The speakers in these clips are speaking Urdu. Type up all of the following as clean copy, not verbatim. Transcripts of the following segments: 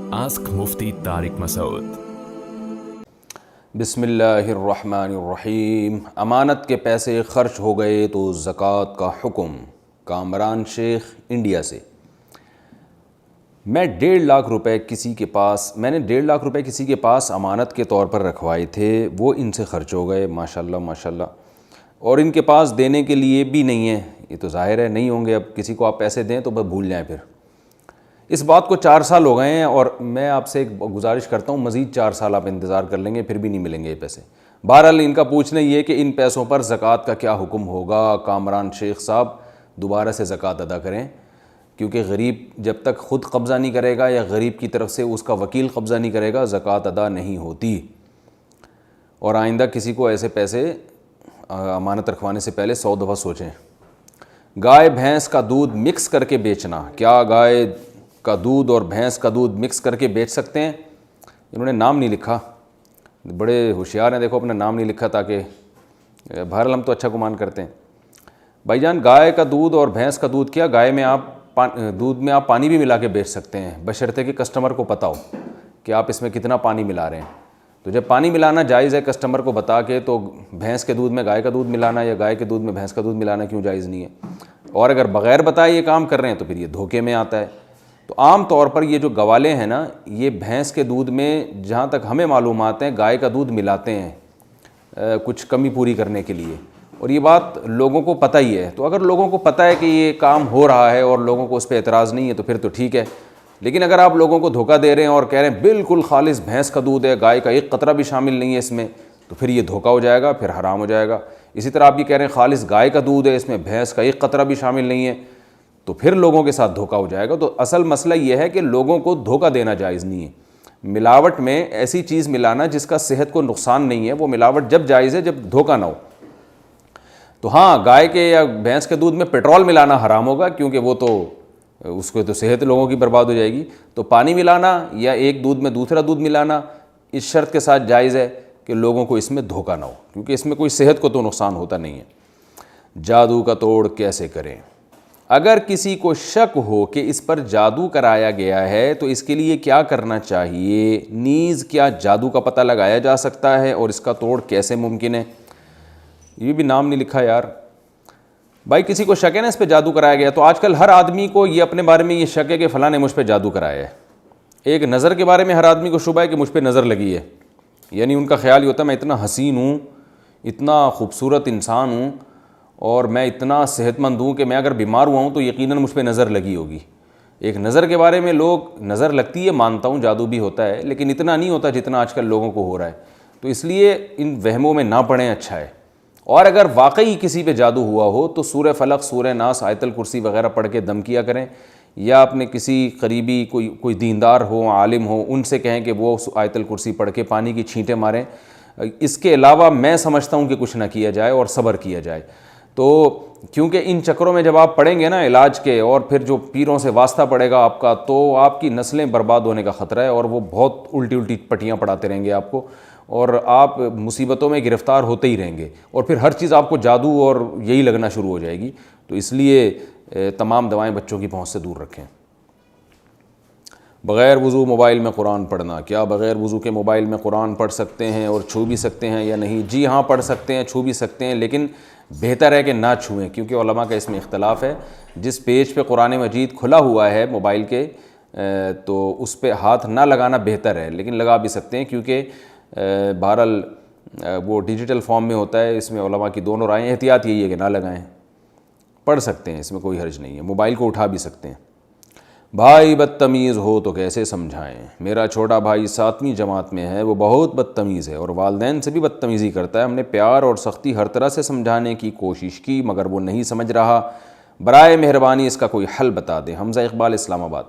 Ask Mufti Tariq Masood. بسم اللہ الرحمن الرحیم۔ امانت کے پیسے خرچ ہو گئے تو زکوٰۃ کا حکم۔ کامران شیخ انڈیا سے۔ میں نے 1.5 لاکھ روپے کسی کے پاس امانت کے طور پر رکھوائے تھے، وہ ان سے خرچ ہو گئے، ماشاءاللہ ماشاءاللہ، اور ان کے پاس دینے کے لیے بھی نہیں ہے۔ یہ تو ظاہر ہے نہیں ہوں گے، اب کسی کو آپ پیسے دیں تو بس بھول جائیں۔ پھر اس بات کو 4 سال ہو گئے ہیں، اور میں آپ سے ایک گزارش کرتا ہوں مزید 4 سال آپ انتظار کر لیں گے، پھر بھی نہیں ملیں گے یہ پیسے۔ بہرحال ان کا پوچھنا یہ ہے کہ ان پیسوں پر زکوٰۃ کا کیا حکم ہوگا۔ کامران شیخ صاحب دوبارہ سے زکوٰۃ ادا کریں، کیونکہ غریب جب تک خود قبضہ نہیں کرے گا یا غریب کی طرف سے اس کا وکیل قبضہ نہیں کرے گا، زکوٰۃ ادا نہیں ہوتی۔ اور آئندہ کسی کو ایسے پیسے امانت رکھوانے سے پہلے 100 دفعہ سوچیں۔ گائے بھینس کا دودھ مکس کر کے بیچنا، کیا گائے کا دودھ اور بھینس کا دودھ مکس کر کے بیچ سکتے ہیں؟ انہوں نے نام نہیں لکھا، بڑے ہوشیار ہیں، دیکھو اپنا نام نہیں لکھا تاکہ بہرحال ہم تو اچھا گمان کرتے ہیں۔ بھائی جان، گائے کا دودھ اور بھینس کا دودھ، کیا گائے میں دودھ میں آپ پانی بھی ملا کے بیچ سکتے ہیں، بشرطے کہ کسٹمر کو پتہ ہو کہ آپ اس میں کتنا پانی ملا رہے ہیں۔ تو جب پانی ملانا جائز ہے کسٹمر کو بتا کے، تو بھینس کے دودھ میں گائے کا دودھ ملانا یا گائے کے دودھ میں بھینس کا دودھ ملانا کیوں جائز نہیں ہے؟ اور اگر بغیر بتائے یہ کام کر رہے ہیں تو پھر یہ دھوکے میں آتا ہے۔ تو عام طور پر یہ جو گوالے ہیں نا، یہ بھینس کے دودھ میں جہاں تک ہمیں معلومات ہیں گائے کا دودھ ملاتے ہیں کچھ کمی پوری کرنے کے لیے، اور یہ بات لوگوں کو پتہ ہی ہے۔ تو اگر لوگوں کو پتہ ہے کہ یہ کام ہو رہا ہے اور لوگوں کو اس پہ اعتراض نہیں ہے تو پھر تو ٹھیک ہے۔ لیکن اگر آپ لوگوں کو دھوکہ دے رہے ہیں اور کہہ رہے ہیں بالکل خالص بھینس کا دودھ ہے، گائے کا ایک قطرہ بھی شامل نہیں ہے اس میں، تو پھر یہ دھوکہ ہو جائے گا، پھر حرام ہو جائے گا۔ اسی طرح آپ یہ کہہ رہے ہیں خالص گائے کا دودھ ہے، اس میں بھینس کا ایک قطرہ بھی شامل نہیں ہے، تو پھر لوگوں کے ساتھ دھوکہ ہو جائے گا۔ تو اصل مسئلہ یہ ہے کہ لوگوں کو دھوکہ دینا جائز نہیں ہے۔ ملاوٹ میں ایسی چیز ملانا جس کا صحت کو نقصان نہیں ہے، وہ ملاوٹ جب جائز ہے جب دھوکہ نہ ہو۔ تو ہاں، گائے کے یا بھینس کے دودھ میں پیٹرول ملانا حرام ہوگا، کیونکہ وہ تو اس کو تو صحت لوگوں کی برباد ہو جائے گی۔ تو پانی ملانا یا ایک دودھ میں دوسرا دودھ ملانا اس شرط کے ساتھ جائز ہے کہ لوگوں کو اس میں دھوکہ نہ ہو، کیونکہ اس میں کوئی صحت کو تو نقصان ہوتا نہیں ہے۔ جادو کا توڑ کیسے کریں؟ اگر کسی کو شک ہو کہ اس پر جادو کرایا گیا ہے تو اس کے لیے کیا کرنا چاہیے؟ نیز کیا جادو کا پتہ لگایا جا سکتا ہے اور اس کا توڑ کیسے ممکن ہے؟ یہ بھی نام نہیں لکھا یار۔ بھائی کسی کو شک ہے نا اس پہ جادو کرایا گیا، تو آج کل ہر آدمی کو یہ اپنے بارے میں یہ شک ہے کہ فلاں نے مجھ پہ جادو کرایا ہے۔ ایک نظر کے بارے میں ہر آدمی کو شبہ ہے کہ مجھ پہ نظر لگی ہے، یعنی ان کا خیال یہ ہوتا ہے میں اتنا حسین ہوں، اتنا خوبصورت انسان ہوں، اور میں اتنا صحت مند ہوں کہ میں اگر بیمار ہوا ہوں تو یقیناً مجھ پہ نظر لگی ہوگی۔ ایک نظر کے بارے میں لوگ نظر لگتی ہے مانتا ہوں، جادو بھی ہوتا ہے، لیکن اتنا نہیں ہوتا جتنا آج کل لوگوں کو ہو رہا ہے۔ تو اس لیے ان وہموں میں نہ پڑیں، اچھا ہے۔ اور اگر واقعی کسی پہ جادو ہوا ہو تو سورہ فلق، سورہ ناس، آیت الکرسی وغیرہ پڑھ کے دم کیا کریں، یا اپنے کسی قریبی کوئی دیندار ہو، عالم ہو، ان سے کہیں کہ وہ آیت الکرسی پڑھ کے پانی کی چھینٹیں ماریں۔ اس کے علاوہ میں سمجھتا ہوں کہ کچھ نہ کیا جائے اور صبر کیا جائے۔ تو کیونکہ ان چکروں میں جب آپ پڑیں گے نا علاج کے، اور پھر جو پیروں سے واسطہ پڑے گا آپ کا، تو آپ کی نسلیں برباد ہونے کا خطرہ ہے، اور وہ بہت الٹی پٹیاں پڑھاتے رہیں گے آپ کو، اور آپ مصیبتوں میں گرفتار ہوتے ہی رہیں گے، اور پھر ہر چیز آپ کو جادو اور یہی لگنا شروع ہو جائے گی۔ تو اس لیے تمام دوائیں بچوں کی پہنچ سے دور رکھیں۔ بغیر وضو موبائل میں قرآن پڑھنا، کیا بغیر وضو کے موبائل میں قرآن پڑھ سکتے ہیں اور چھو بھی سکتے ہیں یا نہیں؟ جی ہاں، پڑھ سکتے ہیں، چھو بھی سکتے ہیں، لیکن بہتر ہے کہ نہ چھوئیں، کیونکہ علماء کا اس میں اختلاف ہے۔ جس پیج پہ قرآن مجید کھلا ہوا ہے موبائل کے، تو اس پہ ہاتھ نہ لگانا بہتر ہے، لیکن لگا بھی سکتے ہیں، کیونکہ بہرحال وہ ڈیجیٹل فارم میں ہوتا ہے۔ اس میں علماء کی دونوں رائیں، احتیاط یہی ہے کہ نہ لگائیں۔ پڑھ سکتے ہیں، اس میں کوئی حرج نہیں ہے، موبائل کو اٹھا بھی سکتے ہیں۔ بھائی بدتمیز ہو تو کیسے سمجھائیں؟ میرا چھوٹا بھائی 7ویں جماعت میں ہے، وہ بہت بدتمیز ہے اور والدین سے بھی بدتمیزی کرتا ہے۔ ہم نے پیار اور سختی ہر طرح سے سمجھانے کی کوشش کی، مگر وہ نہیں سمجھ رہا۔ برائے مہربانی اس کا کوئی حل بتا دیں۔ حمزہ اقبال، اسلام آباد۔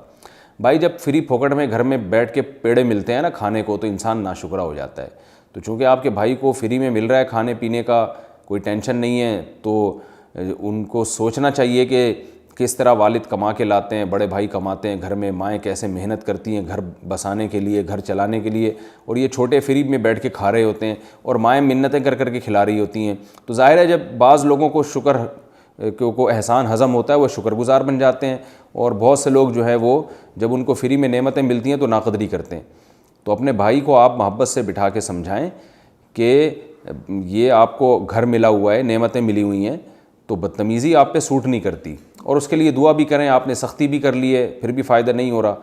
بھائی جب فری پھوکٹ میں گھر میں بیٹھ کے پیڑے ملتے ہیں نا کھانے کو، تو انسان ناشکرا ہو جاتا ہے۔ تو چونکہ آپ کے بھائی کو فری میں مل رہا ہے کھانے پینے کا، کوئی ٹینشن نہیں ہے، تو ان کو سوچنا چاہیے کہ کس طرح والد کما کے لاتے ہیں، بڑے بھائی کماتے ہیں، گھر میں مائیں کیسے محنت کرتی ہیں گھر بسانے کے لیے، گھر چلانے کے لیے، اور یہ چھوٹے فری میں بیٹھ کے کھا رہے ہوتے ہیں، اور مائیں منتیں کر کر کے کھلا رہی ہوتی ہیں۔ تو ظاہر ہے جب بعض لوگوں کو شکر کو احسان ہضم ہوتا ہے وہ شکر گزار بن جاتے ہیں، اور بہت سے لوگ جو ہیں وہ جب ان کو فری میں نعمتیں ملتی ہیں تو ناقدری کرتے ہیں۔ تو اپنے بھائی کو آپ محبت سے بٹھا کے سمجھائیں کہ یہ آپ کو گھر ملا ہوا ہے، نعمتیں ملی ہوئی ہیں، تو بدتمیزی آپ پہ سوٹ نہیں کرتی، اور اس کے لیے دعا بھی کریں۔ آپ نے سختی بھی کر لی ہے پھر بھی فائدہ نہیں ہو رہا،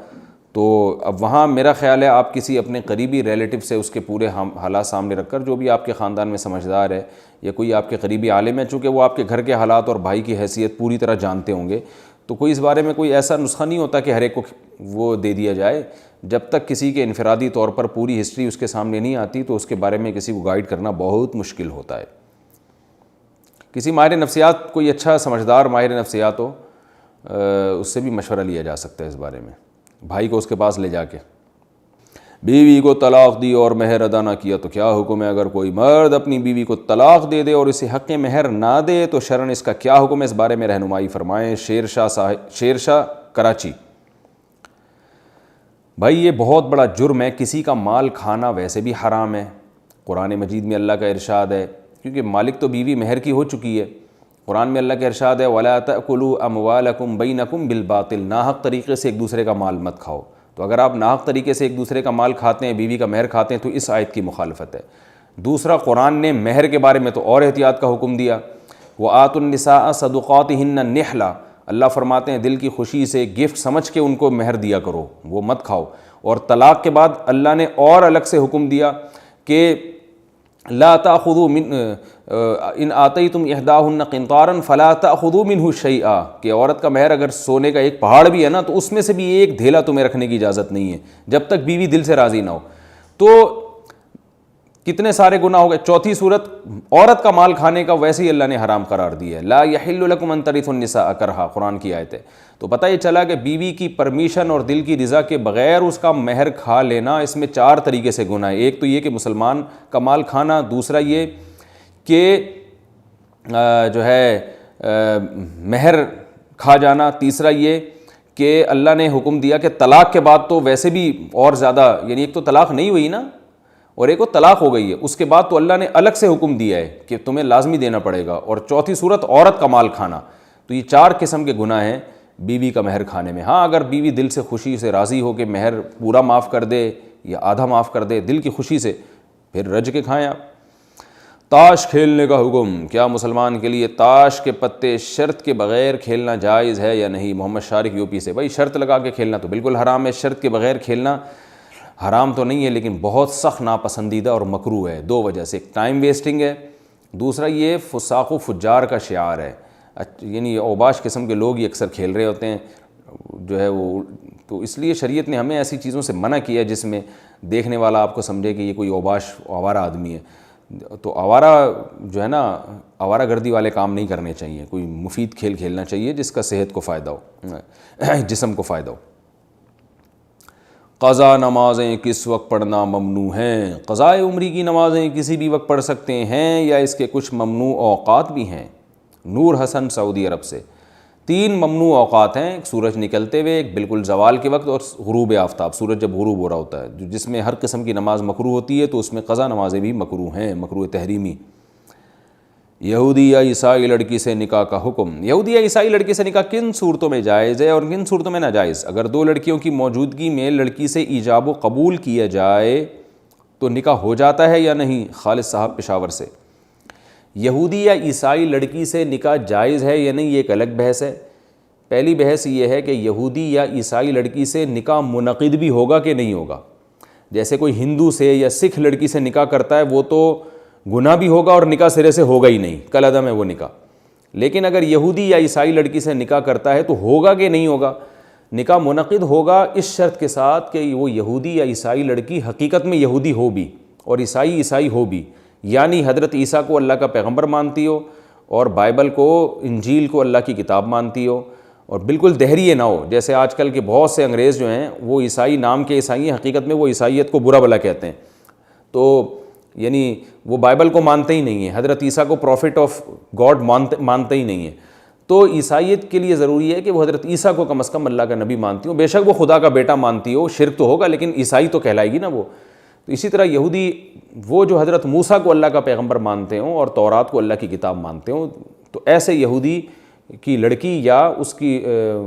تو اب وہاں میرا خیال ہے آپ کسی اپنے قریبی ریلیٹو سے اس کے پورے حالات سامنے رکھ کر، جو بھی آپ کے خاندان میں سمجھدار ہے یا کوئی آپ کے قریبی عالم ہے، چونکہ وہ آپ کے گھر کے حالات اور بھائی کی حیثیت پوری طرح جانتے ہوں گے، تو کوئی اس بارے میں کوئی ایسا نسخہ نہیں ہوتا کہ ہر ایک کو وہ دے دیا جائے۔ جب تک کسی کے انفرادی طور پر پوری ہسٹری اس کے سامنے نہیں آتی تو اس کے بارے میں کسی کو گائیڈ کرنا بہت مشکل ہوتا ہے۔ کسی ماہر نفسیات، کوئی اچھا سمجھدار ماہر نفسیات ہو، اس سے بھی مشورہ لیا جا سکتا ہے اس بارے میں، بھائی کو اس کے پاس لے جا کے۔ بیوی کو طلاق دی اور مہر ادا نہ کیا تو کیا حکم ہے؟ اگر کوئی مرد اپنی بیوی کو طلاق دے اور اسے حق مہر نہ دے تو شرعاً اس کا کیا حکم ہے؟ اس بارے میں رہنمائی فرمائیں۔ شیر شاہ کراچی۔ بھائی یہ بہت بڑا جرم ہے، کسی کا مال کھانا ویسے بھی حرام ہے، قرآن مجید میں اللہ کا ارشاد ہے، کیونکہ مالک تو بیوی مہر کی ہو چکی ہے۔ قرآن میں اللہ کا ارشاد ہے وَلَا تَأْكُلُوا أَمْوَالَكُمْ بَيْنَكُمْ بِالْبَاطِلِ، ناحق طریقے سے ایک دوسرے کا مال مت کھاؤ۔ تو اگر آپ ناحق طریقے سے ایک دوسرے کا مال کھاتے ہیں، بیوی کا مہر کھاتے ہیں، تو اس آیت کی مخالفت ہے۔ دوسرا، قرآن نے مہر کے بارے میں تو اور احتیاط کا حکم دیا، وَآتُوا النِّسَاءَ صَدُقَاتِهِنَّ نِحْلًا، اللہ فرماتے ہیں دل کی خوشی سے گفٹ سمجھ کے ان کو مہر دیا کرو، وہ مت کھاؤ۔ اور طلاق کے بعد اللہ نے اور الگ سے حکم دیا کہ لا تأخذوا من ان آتیتم احداہن قنطارا فلا تأخذوا منہ شیئا، کہ عورت کا مہر اگر سونے کا ایک پہاڑ بھی ہے نا تو اس میں سے بھی ایک دھیلا تمہیں رکھنے کی اجازت نہیں ہے جب تک بیوی دل سے راضی نہ ہو۔ تو کتنے سارے گناہ ہو گئے۔ چوتھی صورت، عورت کا مال کھانے کا ویسے ہی اللہ نے حرام قرار دیا ہے، لا یحل لکم ان ترثوا النساء کرہا، قرآن کی آیت ہے۔ تو پتہ یہ چلا کہ بیوی کی پرمیشن اور دل کی رضا کے بغیر اس کا مہر کھا لینا، اس میں 4 طریقے سے گناہ ہے۔ ایک تو یہ کہ مسلمان کا مال کھانا، دوسرا یہ کہ جو ہے مہر کھا جانا، تیسرا یہ کہ اللہ نے حکم دیا کہ طلاق کے بعد تو ویسے بھی اور زیادہ، یعنی ایک تو طلاق نہیں ہوئی نا اور ایک وہ طلاق ہو گئی ہے، اس کے بعد تو اللہ نے الگ سے حکم دیا ہے کہ تمہیں لازمی دینا پڑے گا، اور چوتھی صورت عورت کا مال کھانا۔ تو یہ 4 قسم کے گناہ ہیں بیوی کا مہر کھانے میں۔ ہاں اگر بیوی دل سے خوشی سے راضی ہو کہ مہر پورا معاف کر دے یا آدھا معاف کر دے دل کی خوشی سے، پھر رج کے کھائیں آپ۔ تاش کھیلنے کا حکم، کیا مسلمان کے لیے تاش کے پتے شرط کے بغیر کھیلنا جائز ہے یا نہیں؟ محمد شارق یو پی سے۔ بھائی شرط لگا کے کھیلنا تو بالکل حرام ہے، شرط کے بغیر کھیلنا حرام تو نہیں ہے لیکن بہت سخت ناپسندیدہ اور مکروہ ہے، 2 وجہ سے۔ ایک ٹائم ویسٹنگ ہے، دوسرا یہ فساق و فجار کا شعار ہے، یعنی اوباش قسم کے لوگ یہ اکثر کھیل رہے ہوتے ہیں جو ہے وہ، تو اس لیے شریعت نے ہمیں ایسی چیزوں سے منع کیا جس میں دیکھنے والا آپ کو سمجھے کہ یہ کوئی اوباش آوارہ آدمی ہے۔ تو آوارہ جو ہے نا، آوارہ گردی والے کام نہیں کرنے چاہیے، کوئی مفید کھیل کھیلنا چاہیے جس کا صحت کو فائدہ ہو، جسم کو فائدہ ہو۔ قضا نمازیں کس وقت پڑھنا ممنوع ہیں؟ قضائے عمری کی نمازیں کسی بھی وقت پڑھ سکتے ہیں یا اس کے کچھ ممنوع اوقات بھی ہیں؟ نور حسن سعودی عرب سے۔ 3 ممنوع اوقات ہیں، ایک سورج نکلتے ہوئے، ایک بالکل زوال کے وقت، اور غروب آفتاب، سورج جب غروب ہو رہا ہوتا ہے، جس میں ہر قسم کی نماز مکروہ ہوتی ہے، تو اس میں قضا نمازیں بھی مکروہ ہیں، مکروہ تحریمی۔ یہودی یا عیسائی لڑکی سے نکاح کا حکم، یہودی یا عیسائی لڑکی سے نکاح کن صورتوں میں جائز ہے اور کن صورتوں میں ناجائز؟ اگر 2 لڑکیوں کی موجودگی میں لڑکی سے ایجاب و قبول کیا جائے تو نکاح ہو جاتا ہے یا نہیں؟ خالد صاحب پشاور سے۔ یہودی یا عیسائی لڑکی سے نکاح جائز ہے یا نہیں، یہ ایک الگ بحث ہے۔ پہلی بحث یہ ہے کہ یہودی یا عیسائی لڑکی سے نکاح منعقد بھی ہوگا کہ نہیں ہوگا۔ جیسے کوئی ہندو سے یا سکھ لڑکی سے نکاح کرتا ہے، وہ تو گناہ بھی ہوگا اور نکاح سرے سے ہوگا ہی نہیں، کل عدم ہے وہ نکاح۔ لیکن اگر یہودی یا عیسائی لڑکی سے نکاح کرتا ہے تو ہوگا کہ نہیں ہوگا؟ نکاح منعقد ہوگا اس شرط کے ساتھ کہ وہ یہودی یا عیسائی لڑکی حقیقت میں یہودی ہو بھی اور عیسائی ہو بھی، یعنی حضرت عیسیٰ کو اللہ کا پیغمبر مانتی ہو اور بائبل کو، انجیل کو اللہ کی کتاب مانتی ہو، اور بالکل دہریے نہ ہو جیسے آج کل کے بہت سے انگریز جو ہیں وہ عیسائی نام کے عیسائی ہیں، حقیقت میں وہ عیسائیت کو برا بھلا کہتے ہیں، تو یعنی وہ بائبل کو مانتے ہی نہیں ہیں، حضرت عیسیٰ کو پروفٹ آف گاڈ مانتے ہی نہیں ہیں۔ تو عیسائیت کے لیے ضروری ہے کہ وہ حضرت عیسیٰ کو کم از کم اللہ کا نبی مانتی ہو، بے شک وہ خدا کا بیٹا مانتی ہو، شرک تو ہوگا لیکن عیسائی تو کہلائے گی نا وہ۔ تو اسی طرح یہودی وہ جو حضرت موسیٰ کو اللہ کا پیغمبر مانتے ہوں اور تورات کو اللہ کی کتاب مانتے ہوں، تو ایسے یہودی کی لڑکی یا اس کی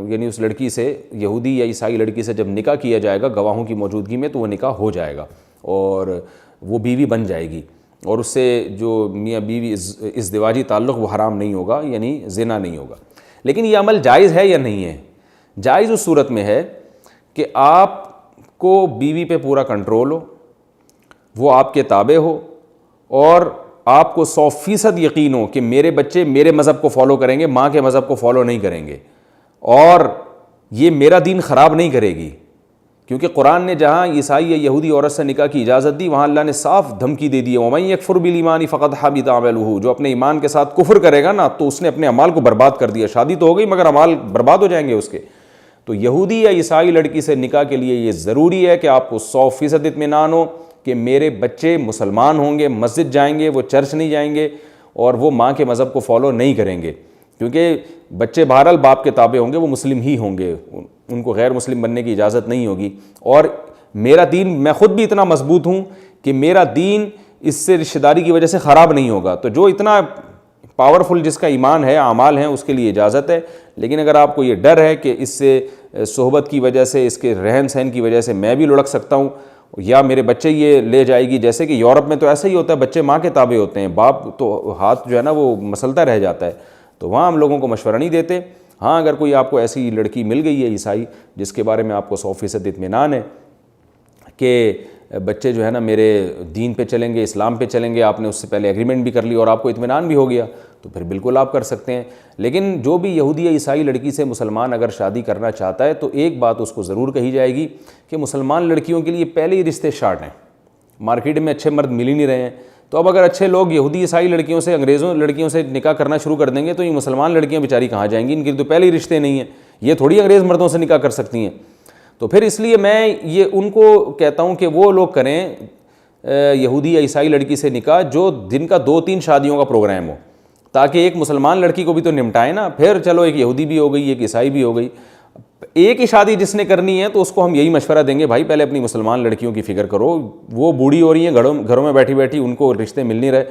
یعنی اس لڑکی سے, یہودی یا عیسائی لڑکی سے جب نکاح کیا جائے گا گواہوں کی موجودگی میں, تو وہ نکاح ہو جائے گا اور وہ بیوی بن جائے گی, اور اس سے جو میاں بیوی ازدواجی تعلق وہ حرام نہیں ہوگا, یعنی زنا نہیں ہوگا. لیکن یہ عمل جائز ہے یا نہیں ہے؟ جائز اس صورت میں ہے کہ آپ کو بیوی پہ پورا کنٹرول ہو, وہ آپ کے تابع ہو, اور آپ کو 100% یقین ہو کہ میرے بچے میرے مذہب کو فالو کریں گے, ماں کے مذہب کو فالو نہیں کریں گے, اور یہ میرا دین خراب نہیں کرے گی. کیونکہ قرآن نے جہاں عیسائی یا یہودی عورت سے نکاح کی اجازت دی, وہاں اللہ نے صاف دھمکی دے دی ہے, وَمَن يَكْفُرْ بِالْإِيمَانِ فَقَدْ حَبِطَ عَمَلُهُ, جو اپنے ایمان کے ساتھ کفر کرے گا نا تو اس نے اپنے اعمال کو برباد کر دیا. شادی تو ہو گئی مگر اعمال برباد ہو جائیں گے اس کے. تو یہودی یا عیسائی لڑکی سے نکاح کے لیے یہ ضروری ہے کہ آپ کو 100% اطمینان ہو کہ میرے بچے مسلمان ہوں گے, مسجد جائیں گے, وہ چرچ نہیں جائیں گے, اور وہ ماں کے مذہب کو فالو نہیں کریں گے. کیونکہ بچے بہرحال باپ کے تابع ہوں گے, وہ مسلم ہی ہوں گے, ان کو غیر مسلم بننے کی اجازت نہیں ہوگی. اور میرا دین, میں خود بھی اتنا مضبوط ہوں کہ میرا دین اس سے رشتہ داری کی وجہ سے خراب نہیں ہوگا. تو جو اتنا پاورفل جس کا ایمان ہے, اعمال ہیں, اس کے لیے اجازت ہے. لیکن اگر آپ کو یہ ڈر ہے کہ اس سے صحبت کی وجہ سے, اس کے رہن سہن کی وجہ سے میں بھی لڑک سکتا ہوں, یا میرے بچے یہ لے جائے گی, جیسے کہ یورپ میں تو ایسا ہی ہوتا ہے, بچے ماں کے تابع ہوتے ہیں, باپ تو ہاتھ جو ہے نا وہ مسلتا رہ جاتا ہے, تو وہاں ہم لوگوں کو مشورہ نہیں دیتے. ہاں اگر کوئی آپ کو ایسی لڑکی مل گئی ہے عیسائی جس کے بارے میں آپ کو 100% اطمینان ہے کہ بچے جو ہے نا میرے دین پہ چلیں گے, اسلام پہ چلیں گے, آپ نے اس سے پہلے ایگریمنٹ بھی کر لی اور آپ کو اطمینان بھی ہو گیا, تو پھر بالکل آپ کر سکتے ہیں. لیکن جو بھی یہودی یا عیسائی لڑکی سے مسلمان اگر شادی کرنا چاہتا ہے تو ایک بات اس کو ضرور کہی جائے گی کہ مسلمان لڑکیوں کے لیے پہلے ہی رشتے شارٹ ہیں, مارکیٹ میں اچھے مرد مل ہی نہیں رہے ہیں. تو اب اگر اچھے لوگ یہودی عیسائی لڑکیوں سے, انگریزوں لڑکیوں سے نکاح کرنا شروع کر دیں گے تو یہ مسلمان لڑکیاں بیچاری کہاں جائیں گی, ان کے تو پہلے ہی رشتے نہیں ہیں, یہ تھوڑی انگریز مردوں سے نکاح کر سکتی ہیں. تو پھر اس لیے میں یہ ان کو کہتا ہوں کہ وہ لوگ کریں یہودی یا عیسائی لڑکی سے نکاح جو دن کا 2-3 شادیوں کا پروگرام ہو, تاکہ ایک مسلمان لڑکی کو بھی تو نمٹائیں نا. پھر چلو ایک یہودی بھی ہو گئی, ایک عیسائی بھی ہو گئی, ایک ہی شادی جس نے کرنی ہے تو اس کو ہم یہی مشورہ دیں گے, بھائی پہلے اپنی مسلمان لڑکیوں کی فکر کرو, وہ بوڑھی ہو رہی ہیں گھروں میں بیٹھی بیٹھی, ان کو رشتے مل نہیں رہے,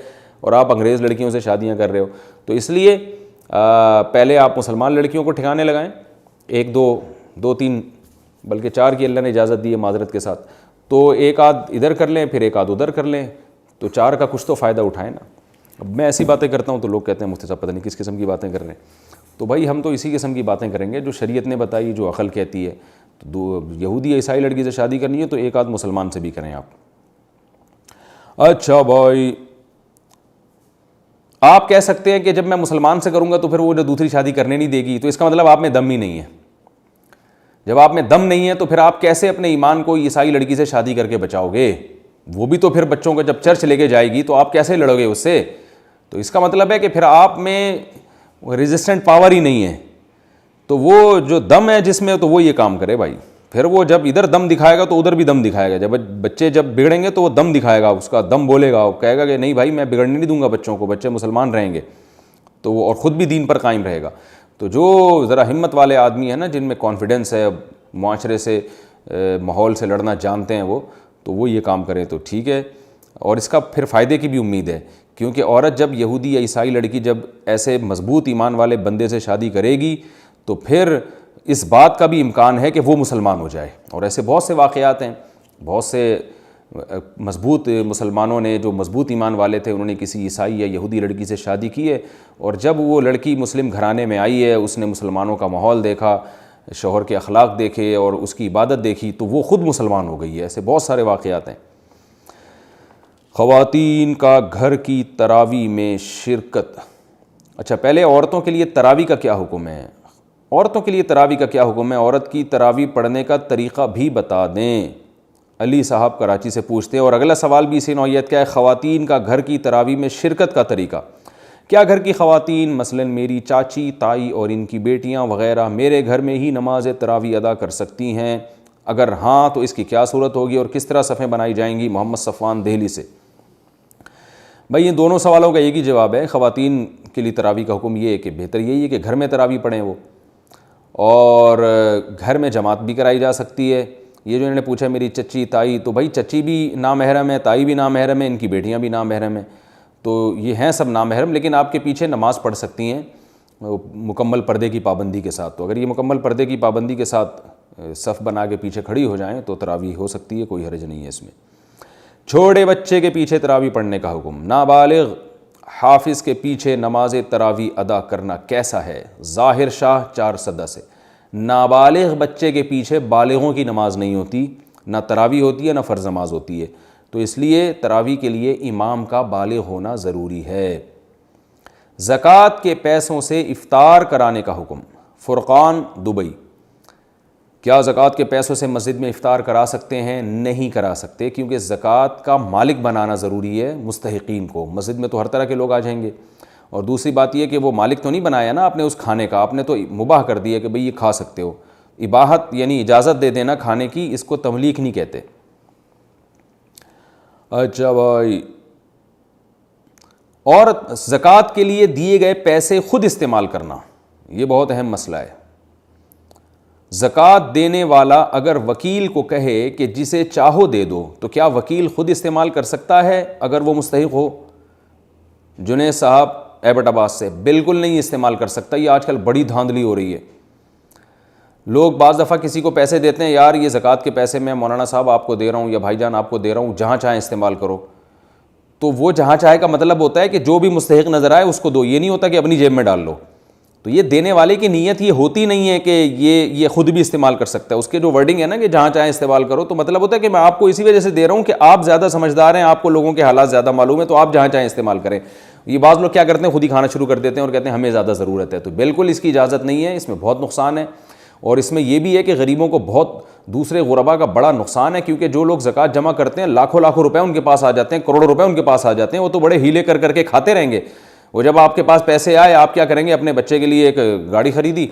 اور آپ انگریز لڑکیوں سے شادیاں کر رہے ہو. تو اس لیے پہلے آپ مسلمان لڑکیوں کو ٹھکانے لگائیں, 1-2-3 بلکہ 4 کی اللہ نے اجازت دی ہے معذرت کے ساتھ, تو ایک آدھ ادھر کر لیں, پھر ایک آدھ ادھر کر لیں, تو 4 کا کچھ تو فائدہ اٹھائیں نا. اب میں ایسی باتیں کرتا ہوں تو لوگ کہتے ہیں مفتی صاحب پتہ نہیں کس قسم کی باتیں کر رہے ہیں. تو بھائی ہم تو اسی قسم کی باتیں کریں گے جو شریعت نے بتائی, جو عقل کہتی ہے. تو یہودی یا عیسائی لڑکی سے شادی کرنی ہے تو ایک آدھ مسلمان سے بھی کریں آپ. اچھا بھائی, آپ کہہ سکتے ہیں کہ جب میں مسلمان سے کروں گا تو پھر وہ جو دوسری شادی کرنے نہیں دے گی, تو اس کا مطلب آپ میں دم ہی نہیں ہے. جب آپ میں دم نہیں ہے تو پھر آپ کیسے اپنے ایمان کو عیسائی لڑکی سے شادی کر کے بچاؤ گے؟ وہ بھی تو پھر بچوں کو جب چرچ لے کے جائے گی تو آپ کیسے لڑو گے اس سے؟ تو اس کا مطلب ہے کہ پھر آپ میں ریزسٹنٹ پاور ہی نہیں ہے. تو وہ جو دم ہے جس میں, تو وہ یہ کام کرے بھائی. پھر وہ جب ادھر دم دکھائے گا تو ادھر بھی دم دکھائے گا. جب بچے جب بگڑیں گے تو وہ دم دکھائے گا, اس کا دم بولے گا, وہ کہے گا کہ نہیں بھائی میں بگڑنے نہیں دوں گا بچوں کو, بچے مسلمان رہیں گے. تو وہ اور خود بھی دین پر قائم رہے گا. تو جو ذرا ہمت والے آدمی ہیں نا, جن میں کانفیڈنس ہے, معاشرے سے ماحول سے لڑنا جانتے ہیں وہ, تو وہ یہ کام کریں تو ٹھیک ہے. اور اس کا پھر فائدے کی بھی امید ہے, کیونکہ عورت جب یہودی یا عیسائی لڑکی جب ایسے مضبوط ایمان والے بندے سے شادی کرے گی تو پھر اس بات کا بھی امکان ہے کہ وہ مسلمان ہو جائے. اور ایسے بہت سے واقعات ہیں, بہت سے مضبوط مسلمانوں نے جو مضبوط ایمان والے تھے, انہوں نے کسی عیسائی یا یہودی لڑکی سے شادی کی ہے, اور جب وہ لڑکی مسلم گھرانے میں آئی ہے, اس نے مسلمانوں کا ماحول دیکھا, شوہر کے اخلاق دیکھے اور اس کی عبادت دیکھی, تو وہ خود مسلمان ہو گئی ہے. ایسے بہت سارے واقعات ہیں. خواتین کا گھر کی تراویح میں شرکت. اچھا, پہلے عورتوں کے لیے تراویح کا کیا حکم ہے؟ عورتوں کے لیے تراویح کا کیا حکم ہے؟ عورت کی تراویح پڑھنے کا طریقہ بھی بتا دیں. علی صاحب کراچی سے پوچھتے ہیں. اور اگلا سوال بھی اسی نوعیت کا ہے, خواتین کا گھر کی تراویح میں شرکت کا طریقہ. کیا گھر کی خواتین مثلا میری چاچی, تائی اور ان کی بیٹیاں وغیرہ میرے گھر میں ہی نماز تراویح ادا کر سکتی ہیں؟ اگر ہاں تو اس کی کیا صورت ہوگی اور کس طرح صفیں بنائی جائیں گی؟ محمد صفوان دہلی سے. بھائی یہ دونوں سوالوں کا ایک ہی جواب ہے. خواتین کے لیے تراویح کا حکم یہ ہے کہ بہتر یہی ہے کہ گھر میں تراویح پڑھیں وہ, اور گھر میں جماعت بھی کرائی جا سکتی ہے. یہ جو انہوں نے پوچھا میری چچی تائی, تو بھائی چچی بھی نامحرم ہے, تائی بھی نامحرم ہے, ان کی بیٹیاں بھی نامحرم ہیں, تو یہ ہیں سب نامحرم, لیکن آپ کے پیچھے نماز پڑھ سکتی ہیں. مکمل پردے کی پابندی کے ساتھ. تو اگر یہ مکمل پردے کی پابندی کے ساتھ صف بنا کے پیچھے کھڑی ہو جائیں تو تراویح ہو سکتی ہے, کوئی حرج نہیں ہے اس میں. چھوٹے بچے کے پیچھے تراویح پڑھنے کا حکم. نابالغ حافظ کے پیچھے نماز تراویح ادا کرنا کیسا ہے؟ ظاہر شاہ 4 سدہ سے. نابالغ بچے کے پیچھے بالغوں کی نماز نہیں ہوتی, نہ تراویح ہوتی ہے نہ فرض نماز ہوتی ہے, تو اس لیے تراویح کے لیے امام کا بالغ ہونا ضروری ہے. زکوٰۃ کے پیسوں سے افطار کرانے کا حکم. فرقان دبئی. کیا زکوٰۃ کے پیسوں سے مسجد میں افطار کرا سکتے ہیں؟ نہیں کرا سکتے, کیونکہ زکوٰۃ کا مالک بنانا ضروری ہے مستحقین کو. مسجد میں تو ہر طرح کے لوگ آ جائیں گے, اور دوسری بات یہ کہ وہ مالک تو نہیں بنایا نا آپ نے اس کھانے کا, آپ نے تو مباح کر دیا کہ بھئی یہ کھا سکتے ہو. اباحت یعنی اجازت دے دینا کھانے کی, اس کو تملیک نہیں کہتے. اچھا بھائی, اور زکوٰۃ کے لیے دیے گئے پیسے خود استعمال کرنا, یہ بہت اہم مسئلہ ہے. زکوٰۃ دینے والا اگر وکیل کو کہے کہ جسے چاہو دے دو, تو کیا وکیل خود استعمال کر سکتا ہے اگر وہ مستحق ہو؟ جنید صاحب ایبٹ آباد سے. بالکل نہیں استعمال کر سکتا. یہ آج کل بڑی دھاندلی ہو رہی ہے. لوگ بعض دفعہ کسی کو پیسے دیتے ہیں, یار یہ زکوٰۃ کے پیسے میں مولانا صاحب آپ کو دے رہا ہوں یا بھائی جان آپ کو دے رہا ہوں, جہاں چاہیں استعمال کرو. تو وہ جہاں چاہے کا مطلب ہوتا ہے کہ جو بھی مستحق نظر آئے اس کو دو, یہ نہیں ہوتا کہ اپنی جیب میں ڈال لو. تو یہ دینے والے کی نیت یہ ہوتی نہیں ہے کہ یہ خود بھی استعمال کر سکتا ہے. اس کے جو ورڈنگ ہے نا کہ جہاں چاہیں استعمال کرو, تو مطلب ہوتا ہے کہ میں آپ کو اسی وجہ سے دے رہا ہوں کہ آپ زیادہ سمجھدار ہیں, آپ کو لوگوں کے حالات زیادہ معلوم ہے, تو آپ جہاں چاہیں استعمال کریں. یہ بعض لوگ کیا کرتے ہیں, خود ہی کھانا شروع کر دیتے ہیں اور کہتے ہیں ہمیں زیادہ ضرورت ہے. تو بالکل اس کی اجازت نہیں ہے, اس میں بہت نقصان ہے. اور اس میں یہ بھی ہے کہ غریبوں کو بہت دوسرے غربا کا بڑا نقصان ہے, کیونکہ جو لوگ زکوٰۃ جمع کرتے ہیں لاکھوں لاکھوں روپے ان کے پاس آ جاتے ہیں, کروڑوں روپے ان کے پاس آ جاتے ہیں. وہ تو بڑے ہیلے کر کے کھاتے رہیں گے. وہ جب آپ کے پاس پیسے آئے, آپ کیا کریں گے؟ اپنے بچے کے لیے ایک گاڑی خریدی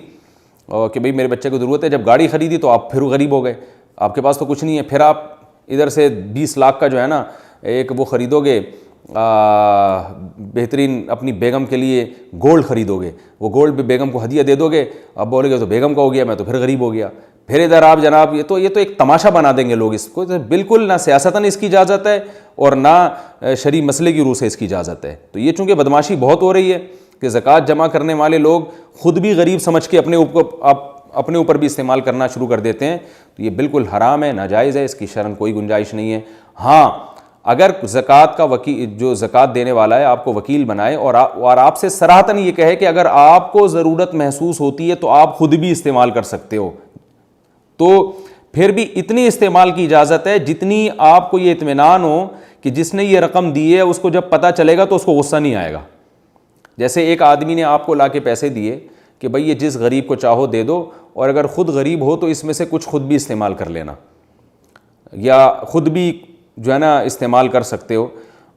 اور کہ بھئی میرے بچے کو ضرورت ہے. جب گاڑی خریدی تو آپ پھر غریب ہو گئے, آپ کے پاس تو کچھ نہیں ہے. پھر آپ ادھر سے 20 لاکھ کا جو ہے نا ایک وہ خریدو گے, بہترین اپنی بیگم کے لیے گولڈ خریدو گے, وہ گولڈ بھی بیگم کو ہدیہ دے دو گے. اب بولے گے تو بیگم کا ہو گیا, میں تو پھر غریب ہو گیا. پھر ادھر آپ جناب یہ تو ایک تماشا بنا دیں گے لوگ اس کو. بالکل نہ سیاستاً اس کی اجازت ہے اور نہ شرعی مسئلے کی روح سے اس کی اجازت ہے. تو یہ چونکہ بدماشی بہت ہو رہی ہے کہ زکوٰۃ جمع کرنے والے لوگ خود بھی غریب سمجھ کے اپنے اوپر بھی استعمال کرنا شروع کر دیتے ہیں. تو یہ بالکل حرام ہے, ناجائز ہے, اس کی شرعاً کوئی گنجائش نہیں ہے. ہاں اگر زکوٰۃ کا وکیل, جو زکوٰۃ دینے والا ہے, آپ کو وکیل بنائے اور آپ سے صراحتاً یہ کہے کہ اگر آپ کو ضرورت محسوس ہوتی ہے تو آپ خود بھی استعمال کر سکتے ہو, تو پھر بھی اتنی استعمال کی اجازت ہے جتنی آپ کو یہ اطمینان ہو کہ جس نے یہ رقم دی ہے اس کو جب پتہ چلے گا تو اس کو غصہ نہیں آئے گا. جیسے ایک آدمی نے آپ کو لا کے پیسے دیے کہ بھئی یہ جس غریب کو چاہو دے دو, اور اگر خود غریب ہو تو اس میں سے کچھ خود بھی استعمال کر لینا, یا خود بھی جو ہے نا استعمال کر سکتے ہو.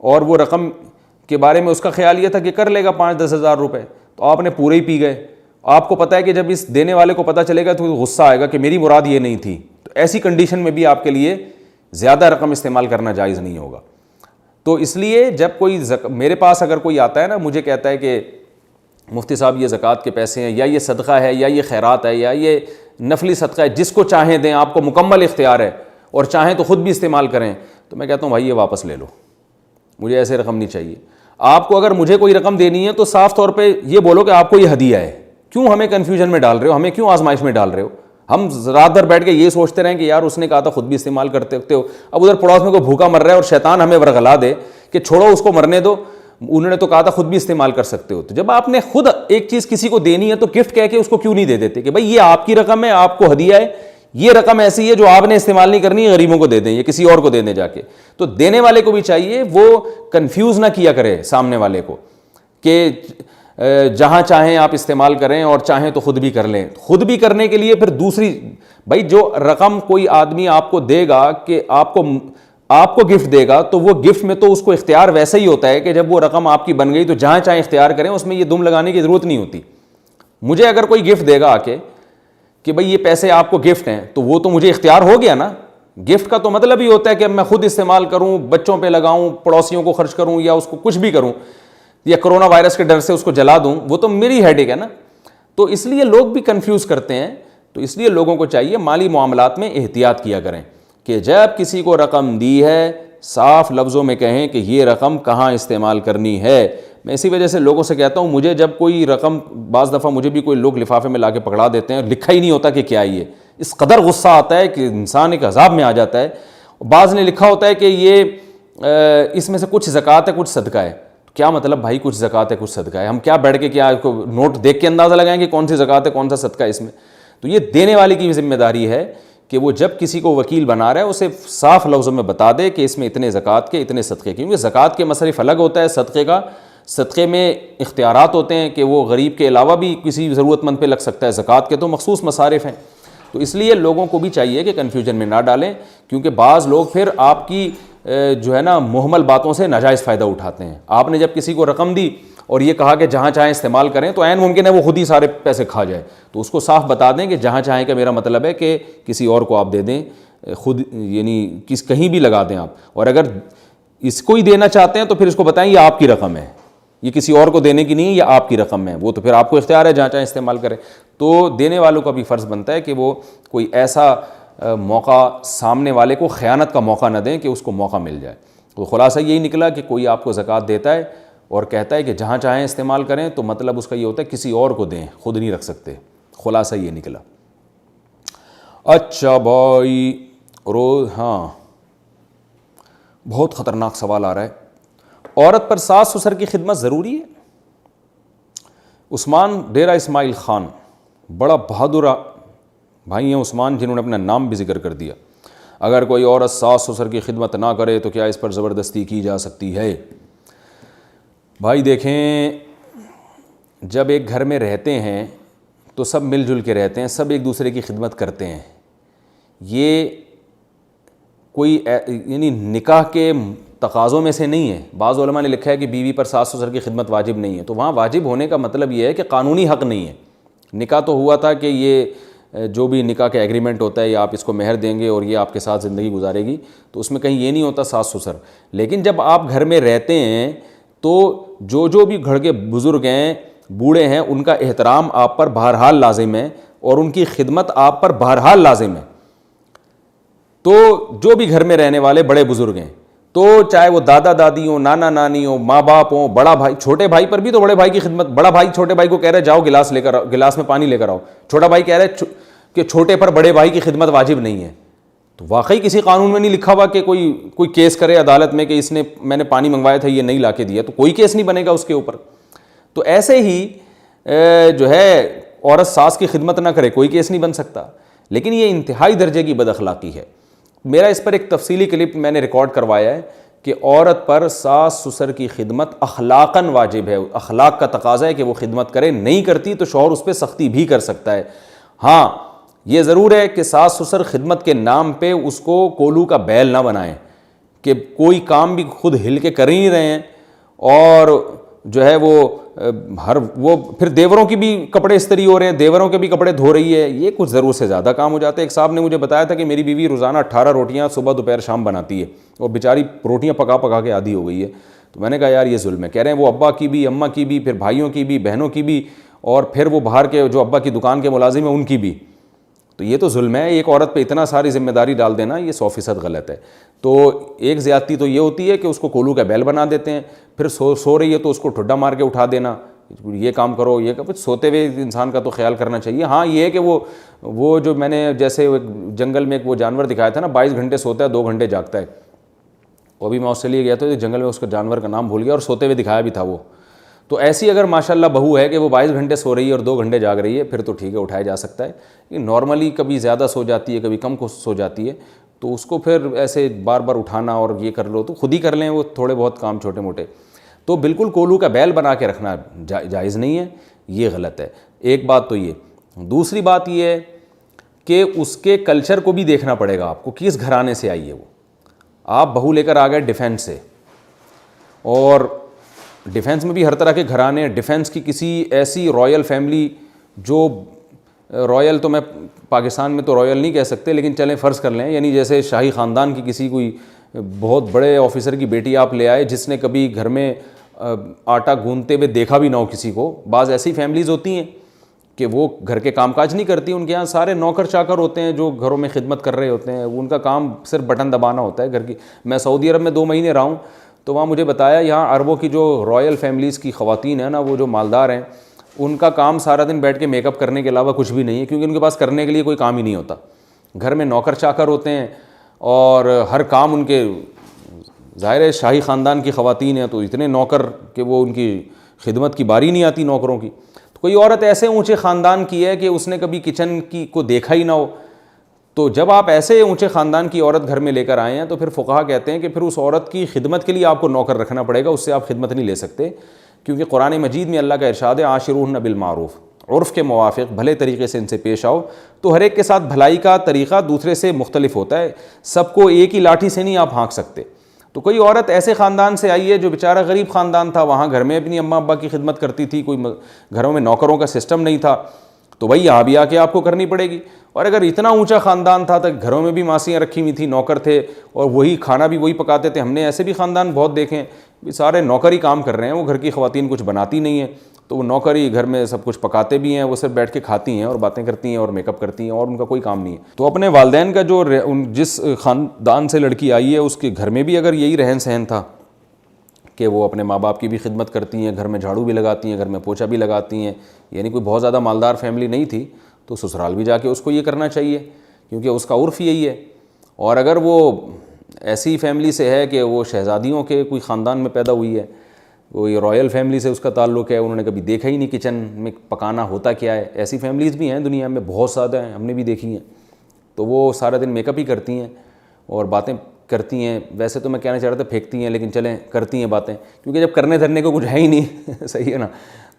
اور وہ رقم کے بارے میں اس کا خیال یہ تھا کہ کر لے گا 5-10 ہزار روپے, تو آپ نے پورے ہی پی گئے. آپ کو پتہ ہے کہ جب اس دینے والے کو پتہ چلے گا تو غصہ آئے گا کہ میری مراد یہ نہیں تھی. تو ایسی کنڈیشن میں بھی آپ کے لیے زیادہ رقم استعمال کرنا جائز نہیں ہوگا. تو اس لیے جب کوئی میرے پاس اگر کوئی آتا ہے نا, مجھے کہتا ہے کہ مفتی صاحب یہ زکوٰۃ کے پیسے ہیں, یا یہ صدقہ ہے, یا یہ خیرات ہے, یا یہ نفلی صدقہ ہے, جس کو چاہیں دیں, آپ کو مکمل اختیار ہے, اور چاہیں تو خود بھی استعمال کریں, تو میں کہتا ہوں بھائی یہ واپس لے لو, مجھے ایسے رقم نہیں چاہیے. آپ کو اگر مجھے کوئی رقم دینی ہے تو صاف طور پہ یہ بولو کہ آپ کو یہ ہدیہ ہے. کیوں ہمیں کنفیوژن میں ڈال رہے ہو, ہمیں کیوں آزمائش میں ڈال رہے ہو؟ ہم رات بھر بیٹھ کے یہ سوچتے رہیں کہ یار اس نے کہا تھا خود بھی استعمال کرتے ہو. اب ادھر پڑوس میں کوئی بھوکا مر رہا ہے اور شیطان ہمیں ورغلا دے کہ چھوڑو اس کو مرنے دو, انہوں نے تو کہا تھا خود بھی استعمال کر سکتے ہو. تو جب آپ نے خود ایک چیز کسی کو دینی ہے تو گفٹ کہہ کے اس کو کیوں نہیں دے دیتے کہ بھائی یہ آپ کی رقم ہے, آپ کو ہدیہ ہے, یہ رقم ایسی ہے جو آپ نے استعمال نہیں کرنی ہے, غریبوں کو دے دیں یا کسی اور کو دے دیں جا کے. تو دینے والے کو بھی چاہیے وہ کنفیوز نہ کیا کرے سامنے والے کو کہ جہاں چاہیں آپ استعمال کریں اور چاہیں تو خود بھی کر لیں. خود بھی کرنے کے لیے پھر دوسری, بھائی جو رقم کوئی آدمی آپ کو دے گا کہ آپ کو گفٹ دے گا, تو وہ گفٹ میں تو اس کو اختیار ویسا ہی ہوتا ہے کہ جب وہ رقم آپ کی بن گئی تو جہاں چاہیں اختیار کریں, اس میں یہ دم لگانے کی ضرورت نہیں ہوتی. مجھے اگر کوئی گفٹ دے گا آ کے کہ بھئی یہ پیسے آپ کو گفٹ ہیں, تو وہ تو مجھے اختیار ہو گیا نا. گفٹ کا تو مطلب ہی ہوتا ہے کہ اب میں خود استعمال کروں, بچوں پہ لگاؤں, پڑوسیوں کو خرچ کروں, یا اس کو کچھ بھی کروں, یا کرونا وائرس کے ڈر سے اس کو جلا دوں, وہ تو میری ہیڈیک ہے نا. تو اس لیے لوگ بھی کنفیوز کرتے ہیں. تو اس لیے لوگوں کو چاہیے مالی معاملات میں احتیاط کیا کریں کہ جب کسی کو رقم دی ہے صاف لفظوں میں کہیں کہ یہ رقم کہاں استعمال کرنی ہے. میں اسی وجہ سے لوگوں سے کہتا ہوں, مجھے جب کوئی رقم, بعض دفعہ مجھے بھی کوئی لوگ لفافے میں لا کے پکڑا دیتے ہیں, لکھا ہی نہیں ہوتا کہ کیا یہ, اس قدر غصہ آتا ہے کہ انسان ایک عذاب میں آ جاتا ہے. بعض نے لکھا ہوتا ہے کہ یہ اس میں سے کچھ زکوٰۃ ہے کچھ صدقہ ہے. کیا مطلب بھائی, کچھ زکوٰۃ ہے کچھ صدقہ ہے؟ ہم کیا بیٹھ کے کیا نوٹ دیکھ کے اندازہ لگائیں گے کون سی زکوٰۃ ہے کون سا صدقہ ہے اس میں؟ تو یہ دینے والے کی ذمہ داری ہے کہ وہ جب کسی کو وکیل بنا رہا ہے اسے صاف لفظوں میں بتا دے کہ اس میں اتنے زکوٰۃ کے اتنے صدقے کے, کیونکہ زکوٰۃ کے مصرف الگ ہوتا ہے, صدقے میں اختیارات ہوتے ہیں کہ وہ غریب کے علاوہ بھی کسی ضرورت مند پہ لگ سکتا ہے, زکوٰۃ کے تو مخصوص مصارف ہیں. تو اس لیے لوگوں کو بھی چاہیے کہ کنفیوژن میں نہ ڈالیں, کیونکہ بعض لوگ پھر آپ کی جو ہے نا محمل باتوں سے ناجائز فائدہ اٹھاتے ہیں. آپ نے جب کسی کو رقم دی اور یہ کہا کہ جہاں چاہیں استعمال کریں, تو عین ممکن ہے وہ خود ہی سارے پیسے کھا جائے. تو اس کو صاف بتا دیں کہ جہاں چاہیں کا میرا مطلب ہے کہ کسی اور کو آپ دے دیں, خود یعنی کہیں بھی لگا دیں آپ. اور اگر اس کو ہی دینا چاہتے ہیں تو پھر اس کو بتائیں یہ آپ کی رقم ہے, یہ کسی اور کو دینے کی نہیں, یہ آپ کی رقم ہے. وہ تو پھر آپ کو اختیار ہے جہاں چاہیں استعمال کریں. تو دینے والوں کا بھی فرض بنتا ہے کہ وہ کوئی ایسا موقع سامنے والے کو خیانت کا موقع نہ دیں کہ اس کو موقع مل جائے. تو خلاصہ یہی نکلا کہ کوئی آپ کو زکوٰۃ دیتا ہے اور کہتا ہے کہ جہاں چاہیں استعمال کریں, تو مطلب اس کا یہ ہوتا ہے کسی اور کو دیں, خود نہیں رکھ سکتے. خلاصہ یہ نکلا. اچھا بھائی ہاں بہت خطرناک سوال آ رہا ہے, عورت پر ساس سسر کی خدمت ضروری ہے؟ عثمان ڈیرہ اسماعیل خان, بڑا بہادر بھائی ہیں عثمان, جنہوں نے اپنا نام بھی ذکر کر دیا. اگر کوئی عورت ساس سسر کی خدمت نہ کرے تو کیا اس پر زبردستی کی جا سکتی ہے؟ بھائی دیکھیں, جب ایک گھر میں رہتے ہیں تو سب مل جل کے رہتے ہیں, سب ایک دوسرے کی خدمت کرتے ہیں. یہ کوئی یعنی نکاح کے تقاضوں میں سے نہیں ہے. بعض علماء نے لکھا ہے کہ بیوی پر ساس سسر کی خدمت واجب نہیں ہے. تو وہاں واجب ہونے کا مطلب یہ ہے کہ قانونی حق نہیں ہے. نکاح تو ہوا تھا کہ یہ جو بھی نکاح کا ایگریمنٹ ہوتا ہے, یا آپ اس کو مہر دیں گے اور یہ آپ کے ساتھ زندگی گزارے گی, تو اس میں کہیں یہ نہیں ہوتا ساس سسر. لیکن جب آپ گھر میں رہتے ہیں تو جو بھی گھر کے بزرگ ہیں, بوڑھے ہیں, ان کا احترام آپ پر بہرحال لازم ہے اور ان کی خدمت آپ پر بہرحال لازم ہے. تو جو بھی گھر میں رہنے والے بڑے بزرگ ہیں, تو چاہے وہ دادا دادی ہوں, نانا نانی ہوں, ماں باپ ہوں, بڑا بھائی, چھوٹے بھائی پر بھی تو بڑے بھائی کی خدمت. بڑا بھائی چھوٹے بھائی کو کہہ رہا ہے جاؤ گلاس لے کر آؤ, گلاس میں پانی لے کر آؤ. چھوٹا بھائی کہہ رہا ہے کہ چھوٹے پر بڑے بھائی کی خدمت واجب نہیں ہے. تو واقعی کسی قانون میں نہیں لکھا ہوا کہ کوئی کیس کرے عدالت میں کہ میں نے پانی منگوایا تھا یہ نہیں لا کے دیا, تو کوئی کیس نہیں بنے گا اس کے اوپر. تو ایسے ہی جو ہے عورت ساس کی خدمت نہ کرے, کوئی کیس نہیں بن سکتا. لیکن یہ انتہائی درجے کی بد اخلاقی ہے. میرا اس پر ایک تفصیلی کلپ میں نے ریکارڈ کروایا ہے کہ عورت پر ساس سسر کی خدمت اخلاقاً واجب ہے. اخلاق کا تقاضا ہے کہ وہ خدمت کرے, نہیں کرتی تو شوہر اس پہ سختی بھی کر سکتا ہے. ہاں یہ ضرور ہے کہ ساس سسر خدمت کے نام پہ اس کو کولو کا بیل نہ بنائیں کہ کوئی کام بھی خود ہل کے کر ہی نہیں رہے ہیں, اور جو ہے وہ پھر دیوروں کی بھی کپڑے استری ہو رہے ہیں, دیوروں کے بھی کپڑے دھو رہی ہے. یہ کچھ ضرور سے زیادہ کام ہو جاتا ہے. ایک صاحب نے مجھے بتایا تھا کہ میری بیوی روزانہ 18 روٹیاں صبح دوپہر شام بناتی ہے, اور بیچاری روٹیاں پکا پکا کے عادی ہو گئی ہے. تو میں نے کہا یار یہ ظلم ہے. کہہ رہے ہیں وہ ابا کی بھی, اماں کی بھی, پھر بھائیوں کی بھی, بہنوں کی بھی, اور پھر وہ باہر کے جو ابا کی دکان کے ملازم ہیں ان کی بھی. تو یہ تو ظلم ہے. ایک عورت پہ اتنا ساری ذمہ داری ڈال دینا یہ 100% غلط ہے. تو ایک زیادتی تو یہ ہوتی ہے کہ اس کو کولو کا بیل بنا دیتے ہیں, پھر سو رہی ہے تو اس کو ٹھڈا مار کے اٹھا دینا, یہ کام کرو یہ کرو. سوتے ہوئے انسان کا تو خیال کرنا چاہیے. ہاں یہ ہے کہ وہ جو میں نے جیسے جنگل میں ایک وہ جانور دکھایا تھا نا, 22 گھنٹے سوتا ہے 2 گھنٹے جاگتا ہے. وہ بھی میں آسٹریلیا گیا تھا, جنگل میں اس کا جانور کا نام بھول گیا, اور سوتے ہوئے دکھایا بھی تھا وہ. تو ایسی اگر ماشاءاللہ بہو ہے کہ وہ 22 گھنٹے سو رہی ہے اور 2 گھنٹے جاگ رہی ہے, پھر تو ٹھیک ہے, اٹھایا جا سکتا ہے. نارملی کبھی زیادہ سو جاتی ہے, کبھی کم کو سو جاتی ہے, تو اس کو پھر ایسے بار بار اٹھانا اور یہ کر لو تو خود ہی کر لیں وہ تھوڑے بہت کام چھوٹے موٹے. تو بالکل کولو کا بیل بنا کے رکھنا جائز نہیں ہے, یہ غلط ہے. ایک بات تو یہ. دوسری بات یہ ہے کہ اس کے کلچر کو بھی دیکھنا پڑے گا آپ کو, کس گھرانے سے آئی ہے وہ. آپ بہو لے کر آ گئے ڈیفینس سے, اور ڈیفینس میں بھی ہر طرح کے گھرانے, ڈیفینس کی کسی ایسی رائل فیملی جو رائل تو میں پاکستان میں تو رائل نہیں کہہ سکتے, لیکن چلیں فرض کر لیں, یعنی جیسے شاہی خاندان کی کسی کوئی بہت بڑے آفیسر کی بیٹی آپ لے آئے جس نے کبھی گھر میں آٹا گوندتے ہوئے دیکھا بھی نہ ہو کسی کو. بعض ایسی فیملیز ہوتی ہیں کہ وہ گھر کے کام کاج نہیں کرتی, ان کے یہاں سارے نوکر چاکر ہوتے ہیں جو گھروں میں خدمت کر رہے ہوتے ہیں, ان کا کام صرف بٹن دبانا ہوتا ہے گھر کی. میں سعودی عرب میں 2 مہینے رہا ہوں, تو وہاں مجھے بتایا یہاں عربوں کی جو رائل فیملیز کی خواتین ہیں نا، وہ جو مالدار ہیں، ان کا کام سارا دن بیٹھ کے میک اپ کرنے کے علاوہ کچھ بھی نہیں ہے، کیونکہ ان کے پاس کرنے کے لیے کوئی کام ہی نہیں ہوتا. گھر میں نوکر چاکر ہوتے ہیں اور ہر کام ان کے، ظاہر ہے شاہی خاندان کی خواتین ہیں تو اتنے نوکر کہ وہ ان کی خدمت کی باری نہیں آتی نوکروں کی. تو کوئی عورت ایسے اونچے خاندان کی ہے کہ اس نے کبھی کچن کی کو دیکھا ہی نہ ہو، تو جب آپ ایسے اونچے خاندان کی عورت گھر میں لے کر آئے ہیں تو پھر فقہا کہتے ہیں کہ پھر اس عورت کی خدمت کے لیے آپ کو نوکر رکھنا پڑے گا، اس سے آپ خدمت نہیں لے سکتے، کیونکہ قرآن مجید میں اللہ کا ارشاد ہے عاشروہن بالمعروف، عرف کے موافق بھلے طریقے سے ان سے پیش آؤ. تو ہر ایک کے ساتھ بھلائی کا طریقہ دوسرے سے مختلف ہوتا ہے، سب کو ایک ہی لاٹھی سے نہیں آپ ہانک سکتے. تو کوئی عورت ایسے خاندان سے آئی ہے جو بیچارہ غریب خاندان تھا، وہاں گھر میں اپنی اماں ابا کی خدمت کرتی تھی، کوئی گھروں میں نوکروں کا سسٹم نہیں تھا، تو بھائی یہاں بھی آ کے آپ کو کرنی پڑے گی. اور اگر اتنا اونچا خاندان تھا تو گھروں میں بھی ماسیاں رکھی ہوئی تھیں، نوکر تھے اور وہی کھانا بھی وہی پکاتے تھے. ہم نے ایسے بھی خاندان بہت دیکھے ہیں، سارے نوکر ہی کام کر رہے ہیں، وہ گھر کی خواتین کچھ بناتی نہیں ہیں، تو وہ نوکر ہی گھر میں سب کچھ پکاتے بھی ہیں، وہ صرف بیٹھ کے کھاتی ہیں اور باتیں کرتی ہیں اور میک اپ کرتی ہیں اور ان کا کوئی کام نہیں ہے. تو اپنے والدین کا جو جس خاندان سے لڑکی آئی ہے اس کے گھر میں بھی اگر یہی رہن سہن تھا کہ وہ اپنے ماں باپ کی بھی خدمت کرتی ہیں، گھر میں جھاڑو بھی لگاتی ہیں، گھر میں پوچھا بھی لگاتی ہیں، یعنی کوئی بہت زیادہ مالدار فیملی نہیں تھی، تو سسرال بھی جا کے اس کو یہ کرنا چاہیے، کیونکہ اس کا عرف یہی ہے. اور اگر وہ ایسی فیملی سے ہے کہ وہ شہزادیوں کے کوئی خاندان میں پیدا ہوئی ہے، وہ یہ رائل فیملی سے اس کا تعلق ہے، انہوں نے کبھی دیکھا ہی نہیں کچن میں پکانا ہوتا کیا ہے، ایسی فیملیز بھی ہیں دنیا میں بہت زیادہ ہیں، ہم نے بھی دیکھی ہیں. تو وہ سارا دن میک اپ ہی کرتی ہیں اور باتیں کرتی ہیں، ویسے تو میں کہنا چاہ رہا تھا پھینکتی ہیں، لیکن چلیں کرتی ہیں باتیں، کیونکہ جب کرنے دھرنے کو کچھ ہے ہی نہیں صحیح ہے نا،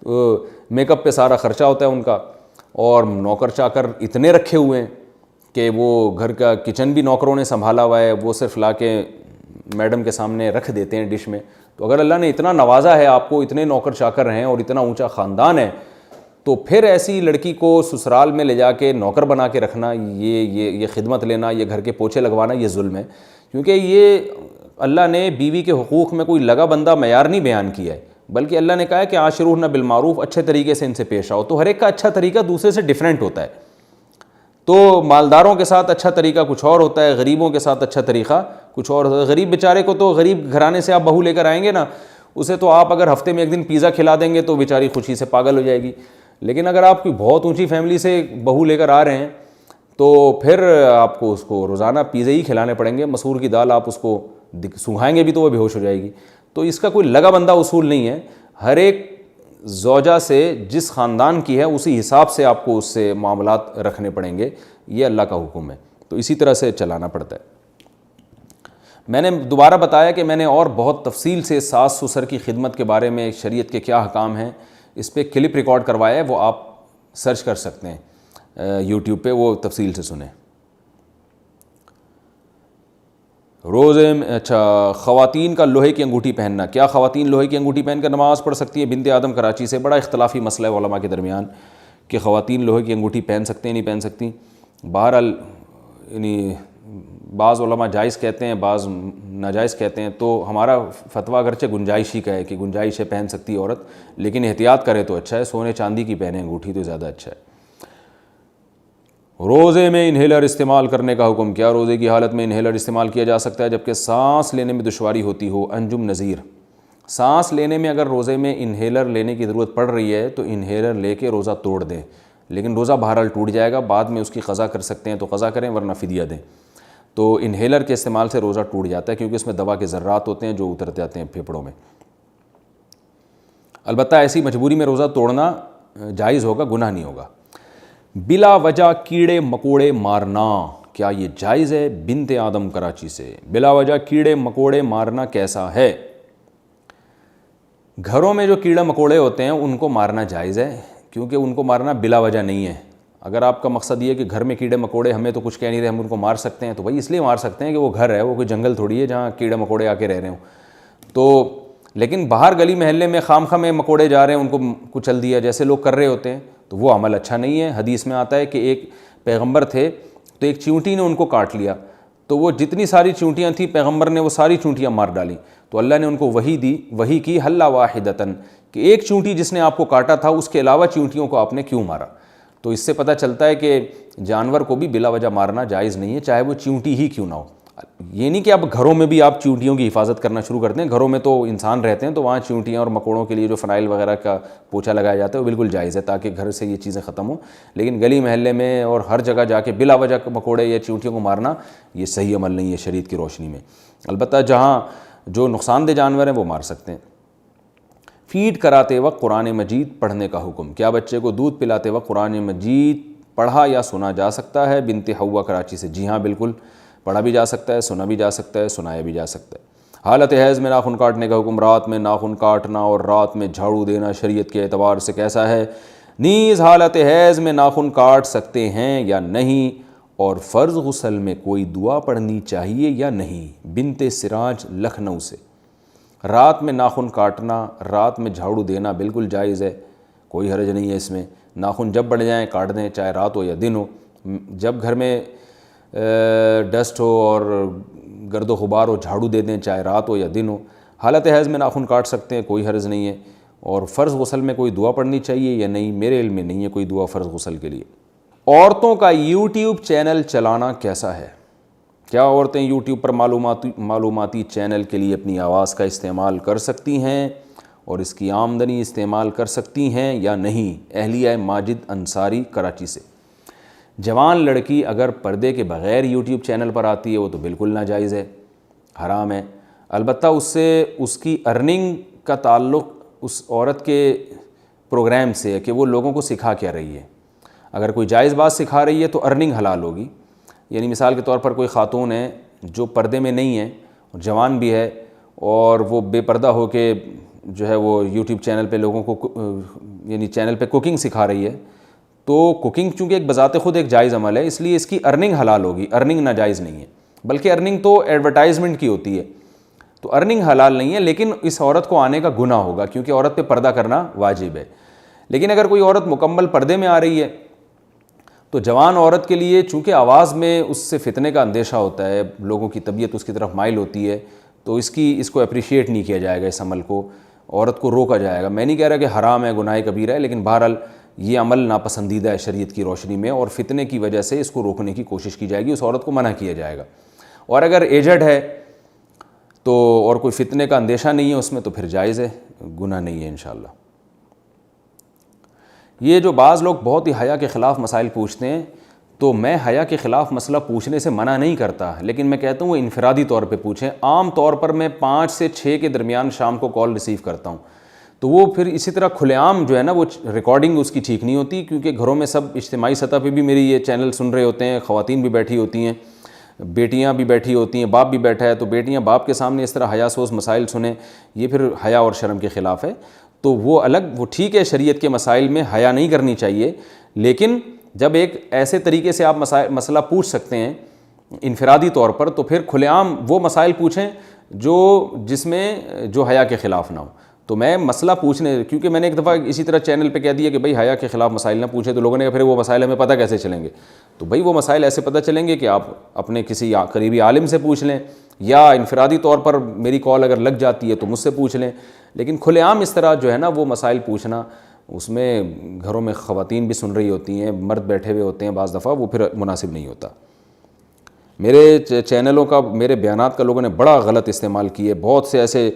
تو میک اپ پہ سارا خرچہ ہوتا ہے ان کا. اور نوکر چاکر اتنے رکھے ہوئے ہیں کہ وہ گھر کا کچن بھی نوکروں نے سنبھالا ہوا ہے، وہ صرف لا کے میڈم کے سامنے رکھ دیتے ہیں ڈش میں. تو اگر اللہ نے اتنا نوازا ہے آپ کو، اتنے نوکر چاکر ہیں اور اتنا اونچا خاندان ہے، تو پھر ایسی لڑکی کو سسرال میں لے جا کے نوکر بنا کے رکھنا، یہ خدمت لینا، یہ گھر کے پوچھے لگوانا، یہ ظلم ہے. کیونکہ یہ اللہ نے بیوی کے حقوق میں کوئی لگا بندہ معیار نہیں بیان کیا ہے، بلکہ اللہ نے کہا ہے کہ عاشروہن بالمعروف، اچھے طریقے سے ان سے پیش آؤ. تو ہر ایک کا اچھا طریقہ دوسرے سے ڈیفرنٹ ہوتا ہے. تو مالداروں کے ساتھ اچھا طریقہ کچھ اور ہوتا ہے، غریبوں کے ساتھ اچھا طریقہ کچھ اور ہوتا ہے. غریب بیچارے کو تو غریب گھرانے سے آپ بہو لے کر آئیں گے نا، اسے تو آپ اگر ہفتے میں ایک دن پیزا کھلا دیں گے تو بیچاری خوشی سے پاگل ہو جائے گی. لیکن اگر آپ کی بہت اونچی فیملی سے بہو لے کر آ رہے ہیں تو پھر آپ کو اس کو روزانہ پیزے ہی کھلانے پڑیں گے. مسور کی دال آپ اس کو سنگھائیں گے بھی تو وہ بے ہوش ہو جائے گی. تو اس کا کوئی لگا بندہ اصول نہیں ہے، ہر ایک زوجہ سے جس خاندان کی ہے اسی حساب سے آپ کو اس سے معاملات رکھنے پڑیں گے، یہ اللہ کا حکم ہے. تو اسی طرح سے چلانا پڑتا ہے. میں نے دوبارہ بتایا کہ میں نے اور بہت تفصیل سے ساس سسر کی خدمت کے بارے میں شریعت کے کیا احکام ہیں اس پہ کلپ ریکارڈ کروایا ہے، وہ آپ سرچ کر سکتے ہیں یوٹیوب پہ، وہ تفصیل سے سنیں. روزے میں خواتین کا لوہے کی انگوٹھی پہننا، کیا خواتین لوہے کی انگوٹھی پہن کر نماز پڑھ سکتی ہیں؟ بنت آدم کراچی سے. بڑا اختلافی مسئلہ ہے علماء کے درمیان کہ خواتین لوہے کی انگوٹھی پہن سکتے ہیں نہیں پہن سکتی. بہرحال یعنی بعض علماء جائز کہتے ہیں، بعض ناجائز کہتے ہیں. تو ہمارا فتویٰ اگرچہ گنجائش ہی کا ہے کہ گنجائش ہے پہن سکتی ہے عورت، لیکن احتیاط کرے تو اچھا ہے، سونے چاندی کی پہنے انگوٹھی تو زیادہ اچھا ہے. روزے میں انہیلر استعمال کرنے کا حکم، کیا روزے کی حالت میں انہیلر استعمال کیا جا سکتا ہے جبکہ سانس لینے میں دشواری ہوتی ہو؟ انجم نذیر. سانس لینے میں اگر روزے میں انہیلر لینے کی ضرورت پڑ رہی ہے تو انہیلر لے کے روزہ توڑ دیں، لیکن روزہ بہرحال ٹوٹ جائے گا، بعد میں اس کی قضا کر سکتے ہیں تو قضا کریں ورنہ فدیہ دیں. تو انہیلر کے استعمال سے روزہ ٹوٹ جاتا ہے کیونکہ اس میں دوا کے ذرات ہوتے ہیں جو اتر جاتے ہیں پھیپھڑوں میں. البتہ ایسی مجبوری میں روزہ توڑنا جائز ہوگا، گناہ نہیں ہوگا. بلا وجہ کیڑے مکوڑے مارنا، کیا یہ جائز ہے؟ بنت آدم کراچی سے. بلا وجہ کیڑے مکوڑے مارنا کیسا ہے؟ گھروں میں جو کیڑے مکوڑے ہوتے ہیں ان کو مارنا جائز ہے، کیونکہ ان کو مارنا بلا وجہ نہیں ہے. اگر آپ کا مقصد یہ ہے کہ گھر میں کیڑے مکوڑے ہمیں تو کچھ کہہ نہیں رہے ہم ان کو مار سکتے ہیں، تو بھائی اس لیے مار سکتے ہیں کہ وہ گھر ہے، وہ کوئی جنگل تھوڑی ہے جہاں کیڑے مکوڑے آ کے رہ رہے ہوں. تو لیکن باہر گلی محلے میں خام خواہ میں مکوڑے جا رہے ہیں ان کو کچل دیا جیسے لوگ کر رہے ہوتے ہیں، تو وہ عمل اچھا نہیں ہے. حدیث میں آتا ہے کہ ایک پیغمبر تھے تو ایک چیونٹی نے ان کو کاٹ لیا، تو وہ جتنی ساری چیونٹیاں تھیں پیغمبر نے وہ ساری چیونٹیاں مار ڈالیں. تو اللہ نے ان کو وحی دی، وحی کی حل واحدتن، کہ ایک چیونٹی جس نے آپ کو کاٹا تھا اس کے علاوہ چیونٹیوں کو آپ نے کیوں مارا. تو اس سے پتہ چلتا ہے کہ جانور کو بھی بلا وجہ مارنا جائز نہیں ہے، چاہے وہ چیونٹی ہی کیوں نہ ہو. یہ نہیں کہ اب گھروں میں بھی آپ چیونٹیوں کی حفاظت کرنا شروع کرتے ہیں. گھروں میں تو انسان رہتے ہیں تو وہاں چیونٹیاں اور مکوڑوں کے لیے جو فنائل وغیرہ کا پوچھا لگایا جاتا ہے وہ بالکل جائز ہے تاکہ گھر سے یہ چیزیں ختم ہوں. لیکن گلی محلے میں اور ہر جگہ جا کے بلا وجہ مکوڑے یا چیونٹیوں کو مارنا یہ صحیح عمل نہیں ہے شریعت کی روشنی میں. البتہ جہاں جو نقصان دہ جانور ہیں وہ مار سکتے ہیں. فیڈ کراتے وقت قرآن مجید پڑھنے کا حکم. کیا بچے کو دودھ پلاتے وقت قرآن مجید پڑھا یا سنا جا سکتا ہے؟ بنت حوا کراچی سے. جی ہاں بالکل پڑھا بھی جا سکتا ہے, سنا بھی جا سکتا ہے, سنایا بھی جا سکتا ہے. حالت حیض میں ناخن کاٹنے کا حکم. رات میں ناخن کاٹنا اور رات میں جھاڑو دینا شریعت کے اعتبار سے کیسا ہے؟ نیز حالت حیض میں ناخن کاٹ سکتے ہیں یا نہیں, اور فرض غسل میں کوئی دعا پڑھنی چاہیے یا نہیں؟ بنت سراج لکھنؤ سے. رات میں ناخن کاٹنا, رات میں جھاڑو دینا بالکل جائز ہے, کوئی حرج نہیں ہے اس میں. ناخن جب بڑھ جائیں کاٹ دیں, چاہے رات ہو یا دن ہو. جب گھر میں ڈسٹ ہو اور گرد و غبار ہو جھاڑو دے دیں, چاہے رات ہو یا دن ہو. حالت حیض میں ناخن کاٹ سکتے ہیں, کوئی حرج نہیں ہے. اور فرض غسل میں کوئی دعا پڑھنی چاہیے یا نہیں؟ میرے علم میں نہیں ہے کوئی دعا فرض غسل کے لیے. عورتوں کا یوٹیوب چینل چلانا کیسا ہے؟ کیا عورتیں یوٹیوب پر معلوماتی چینل کے لیے اپنی آواز کا استعمال کر سکتی ہیں اور اس کی آمدنی استعمال کر سکتی ہیں یا نہیں؟ اہلیہ ماجد انصاری کراچی سے. جوان لڑکی اگر پردے کے بغیر یوٹیوب چینل پر آتی ہے وہ تو بالکل ناجائز ہے, حرام ہے. البتہ اس سے اس کی ارننگ کا تعلق اس عورت کے پروگرام سے ہے کہ وہ لوگوں کو سکھا کیا رہی ہے. اگر کوئی جائز بات سکھا رہی ہے تو ارننگ حلال ہوگی. یعنی مثال کے طور پر کوئی خاتون ہے جو پردے میں نہیں ہے, جوان بھی ہے, اور وہ بے پردہ ہو کے جو ہے وہ یوٹیوب چینل پہ لوگوں کو یعنی چینل پہ کوکنگ سکھا رہی ہے, تو کوکنگ چونکہ ایک بذات خود ایک جائز عمل ہے اس لیے اس کی ارننگ حلال ہوگی, ارننگ ناجائز نہیں ہے. بلکہ ارننگ تو ایڈورٹائزمنٹ کی ہوتی ہے, تو ارننگ حلال نہیں ہے, لیکن اس عورت کو آنے کا گناہ ہوگا کیونکہ عورت پہ پردہ کرنا واجب ہے. لیکن اگر کوئی عورت مکمل پردے میں آ رہی ہے تو جوان عورت کے لیے چونکہ آواز میں اس سے فتنے کا اندیشہ ہوتا ہے, لوگوں کی طبیعت اس کی طرف مائل ہوتی ہے, تو اس کو اپریشیٹ نہیں کیا جائے گا, اس عمل کو عورت کو روکا جائے گا. میں نہیں کہہ رہا کہ حرام ہے, گناہ کبیرہ ہے, لیکن بہرحال یہ عمل ناپسندیدہ ہے شریعت کی روشنی میں, اور فتنے کی وجہ سے اس کو روکنے کی کوشش کی جائے گی, اس عورت کو منع کیا جائے گا. اور اگر ایجڈ ہے تو اور کوئی فتنے کا اندیشہ نہیں ہے اس میں تو پھر جائز ہے, گناہ نہیں ہے انشاءاللہ. یہ جو بعض لوگ بہت ہی حیا کے خلاف مسائل پوچھتے ہیں, تو میں حیا کے خلاف مسئلہ پوچھنے سے منع نہیں کرتا, لیکن میں کہتا ہوں وہ انفرادی طور پہ پوچھیں. عام طور پر میں 5 سے 6 کے درمیان شام کو کال ریسیو کرتا ہوں, تو وہ پھر اسی طرح کھلے عام جو ہے نا وہ ریکارڈنگ اس کی ٹھیک نہیں ہوتی, کیونکہ گھروں میں سب اجتماعی سطح پہ بھی میری یہ چینل سن رہے ہوتے ہیں, خواتین بھی بیٹھی ہوتی ہیں, بیٹیاں بھی بیٹھی ہوتی ہیں, باپ بھی بیٹھا ہے, تو بیٹیاں باپ کے سامنے اس طرح حیا سوز مسائل سنیں, یہ پھر حیا اور شرم کے خلاف ہے. تو وہ الگ, وہ ٹھیک ہے شریعت کے مسائل میں حیا نہیں کرنی چاہیے, لیکن جب ایک ایسے طریقے سے آپ مسئلہ پوچھ سکتے ہیں انفرادی طور پر, تو پھر کھلے عام وہ مسائل پوچھیں جس میں جو حیا کے خلاف نہ ہو. تو میں مسئلہ پوچھنے, کیونکہ میں نے ایک دفعہ اسی طرح چینل پہ کہہ دیا کہ بھائی حیا کے خلاف مسائل نہ پوچھیں, تو لوگوں نے کہا پھر وہ مسائل ہمیں پتہ کیسے چلیں گے؟ تو بھائی وہ مسائل ایسے پتہ چلیں گے کہ آپ اپنے کسی قریبی عالم سے پوچھ لیں, یا انفرادی طور پر میری کال اگر لگ جاتی ہے تو مجھ سے پوچھ لیں. لیکن کھلے عام اس طرح جو ہے نا وہ مسائل پوچھنا, اس میں گھروں میں خواتین بھی سن رہی ہوتی ہیں, مرد بیٹھے ہوئے ہوتے ہیں بعض دفعہ, وہ پھر مناسب نہیں ہوتا. میرے چینلوں کا, میرے بیانات کا لوگوں نے بڑا غلط استعمال کیے, بہت سے ایسے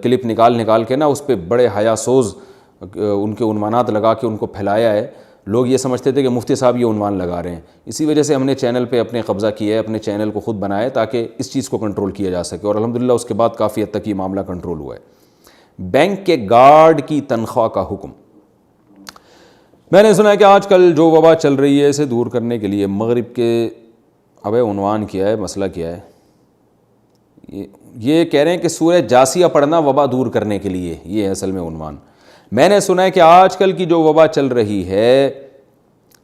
کلپ نکال کے نا اس پہ بڑے حیا سوز ان کے عنوانات لگا کے ان کو پھیلایا ہے. لوگ یہ سمجھتے تھے کہ مفتی صاحب یہ عنوان لگا رہے ہیں. اسی وجہ سے ہم نے چینل پہ اپنے قبضہ کیا ہے, اپنے چینل کو خود بنایا تاکہ اس چیز کو کنٹرول کیا جا سکے, اور الحمدللہ اس کے بعد کافی حد تک یہ معاملہ کنٹرول ہوا ہے. بینک کے گارڈ کی تنخواہ کا حکم. میں نے سنا ہے کہ آج کل جو وبا چل رہی ہے اسے دور کرنے کے لیے مغرب کے عنوان کیا ہے, مسئلہ کیا ہے, یہ کہہ رہے ہیں کہ سورہ جاسیہ پڑھنا وبا دور کرنے کے لیے, یہ ہے اصل میں عنوان. میں نے سنا ہے کہ آج کل کی جو وبا چل رہی ہے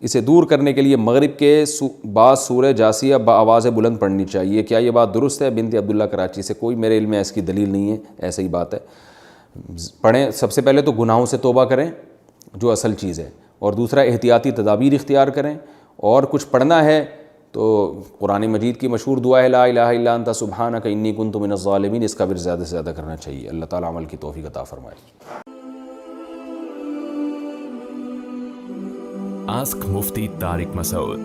اسے دور کرنے کے لیے مغرب کے بعد سورہ جاسیہ بآواز بلند پڑھنی چاہیے. کیا یہ بات درست ہے؟ بنت عبداللہ کراچی سے. کوئی میرے علم میں اس کی دلیل نہیں ہے, ایسا ہی بات ہے. پڑھیں, سب سے پہلے تو گناہوں سے توبہ کریں جو اصل چیز ہے, اور دوسرا احتیاطی تدابیر اختیار کریں, اور کچھ پڑھنا ہے تو قرآن مجید کی مشہور دعا ہے لا الہ الا انت سبحانک انی کنت من الظالمین, اس کا بھی زیادہ سے زیادہ کرنا چاہیے. اللہ تعالیٰ عمل کی توفیق عطا فرمائے. آسک مفتی طارق مسعود.